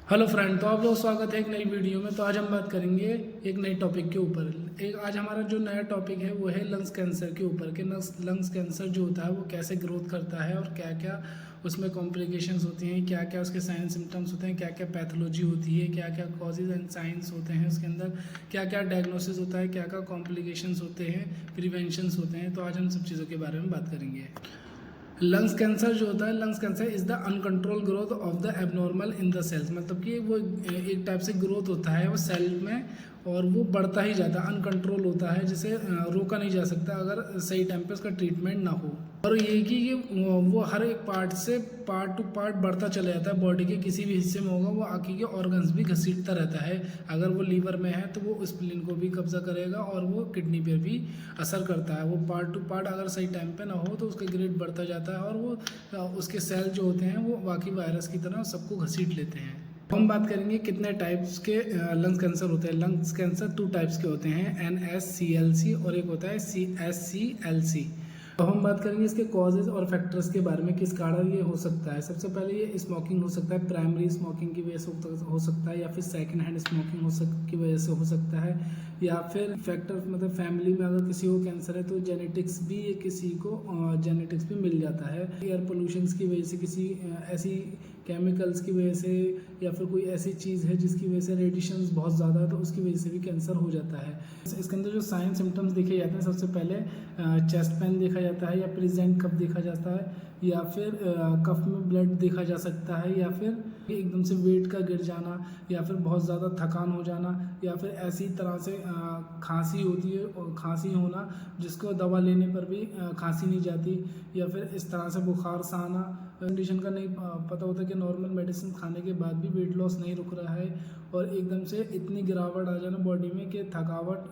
Hello friend, तो आप लोग स्वागत है एक नई वीडियो में। तो आज हम बात करेंगे एक नए टॉपिक के ऊपर। आज हमारा जो नया टॉपिक है वो है लंग्स कैंसर के ऊपर कि लंग्स कैंसर जो होता है वो कैसे ग्रोथ करता है और क्या क्या उसमें कॉम्प्लिकेशंस होती हैं, क्या क्या उसके साइन सिम्टम्स होते हैं, क्या क्या पैथोलॉजी होती है, क्या क्या कॉजेज एंड साइंस होते हैं उसके अंदर, क्या क्या डायग्नोसिस होता है, क्या क्या कॉम्प्लिकेशंस होते हैं, प्रिवेंशंस होते हैं। तो आज हम सब चीज़ों के बारे में बात करेंगे। लंग्स कैंसर जो होता है, lungs cancer is the uncontrol growth of the abnormal in the cells. मतलब कि वो एक टाइप से ग्रोथ होता है वो सेल में और वो बढ़ता ही जाता है, अनकंट्रोल होता है, जिसे रोका नहीं जा सकता अगर सही टाइम पे उसका ट्रीटमेंट ना हो। और ये कि ये वो हर एक पार्ट से पार्ट टू पार्ट बढ़ता चला जाता है। बॉडी के किसी भी हिस्से में होगा वो आगे के ऑर्गन्स भी घसीटता रहता है। अगर वो लीवर में है तो वो स्प्लीन को भी कब्जा करेगा और वो किडनी पर भी असर करता है। वो पार्ट टू पार्ट अगर सही टाइम पे ना हो तो उसका ग्रेड बढ़ता जाता है और वो उसके सेल जो होते हैं वो बाकी वायरस की तरह सबको घसीट लेते हैं। हम बात करेंगे कितने टाइप्स के लंग्स कैंसर होते हैं। लंग्स कैंसर 2 टाइप्स के होते हैं, NSCLC और एक होता है CSCLC। तो हम बात करेंगे इसके कॉजेज और फैक्टर्स के बारे में, किस कारण ये हो सकता है। सबसे पहले ये स्मोकिंग हो सकता है, प्राइमरी स्मोकिंग की वजह से हो सकता है, या फिर सेकंड हैंड स्मोकिंग की वजह से हो सकता है, या फिर फैक्टर मतलब फैमिली में अगर किसी को कैंसर है तो जेनेटिक्स भी किसी को जेनेटिक्स भी मिल जाता है। एयर पोल्यूशंस की वजह से, किसी ऐसी केमिकल्स की वजह से, या फिर कोई ऐसी चीज़ है जिसकी वजह से रेडिएशंस बहुत ज़्यादा है तो उसकी वजह से भी कैंसर हो जाता है। इसके अंदर जो साइन सिम्टम्स देखे जाते हैं, सबसे पहले चेस्ट पेन देखा जाता है, या प्रेजेंट कफ देखा जाता है, या फिर कफ में ब्लड देखा जा सकता है, या फिर एकदम से वेट का गिर जाना, या फिर बहुत ज़्यादा थकान हो जाना, या फिर ऐसी तरह से खांसी होती है और खांसी होना जिसको दवा लेने पर भी खांसी नहीं जाती, या फिर इस तरह से बुखार सा आना। कंडीशन का नहीं पता होता कि नॉर्मल मेडिसिन खाने के बाद भी वेट लॉस नहीं रुक रहा है और एकदम से इतनी गिरावट आ जाना बॉडी में कि थकावट,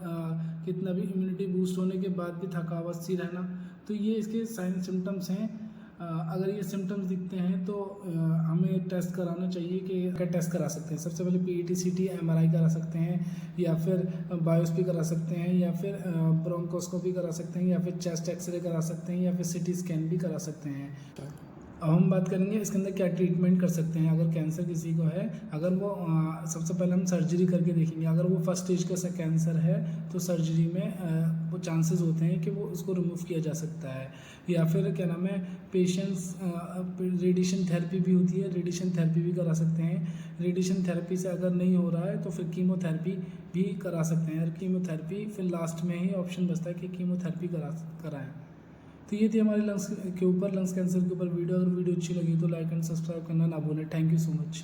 कितना भी इम्यूनिटी बूस्ट होने के बाद भी थकावट सी रहना। तो ये इसके साइन सिम्टम्स हैं। अगर ये सिम्टम्स दिखते हैं तो हमें टेस्ट कराना चाहिए कि क्या टेस्ट करा सकते हैं। सबसे पहले PET CT MRI करा सकते हैं, या फिर बायोप्सी करा सकते हैं, या फिर ब्रोंकोस्कोपी करा सकते हैं, या फिर चेस्ट एक्सरे करा सकते हैं, या फिर CT स्कैन भी करा सकते हैं। अब हम बात करेंगे इसके अंदर क्या ट्रीटमेंट कर सकते हैं अगर कैंसर किसी को है। अगर वो सबसे पहले हम सर्जरी करके देखेंगे। अगर वो फर्स्ट स्टेज का कैंसर है तो सर्जरी में वो चांसेस होते हैं कि वो उसको रिमूव किया जा सकता है। या फिर क्या नाम है, पेशेंट्स रेडिएशन थेरेपी भी होती है, रेडिएशन थेरेपी भी करा सकते हैं। रेडिएशन थेरेपी से अगर नहीं हो रहा है तो फिर कीमोथेरेपी भी करा सकते हैं। और कीमोथेरेपी फिर लास्ट में ही ऑप्शन बचता है कि कीमोथेरेपी कराएं। तो ये थी हमारी लंग्स कैंसर के ऊपर वीडियो। अगर वीडियो अच्छी लगी तो लाइक एंड सब्सक्राइब करना ना भूलें। Thank you so much.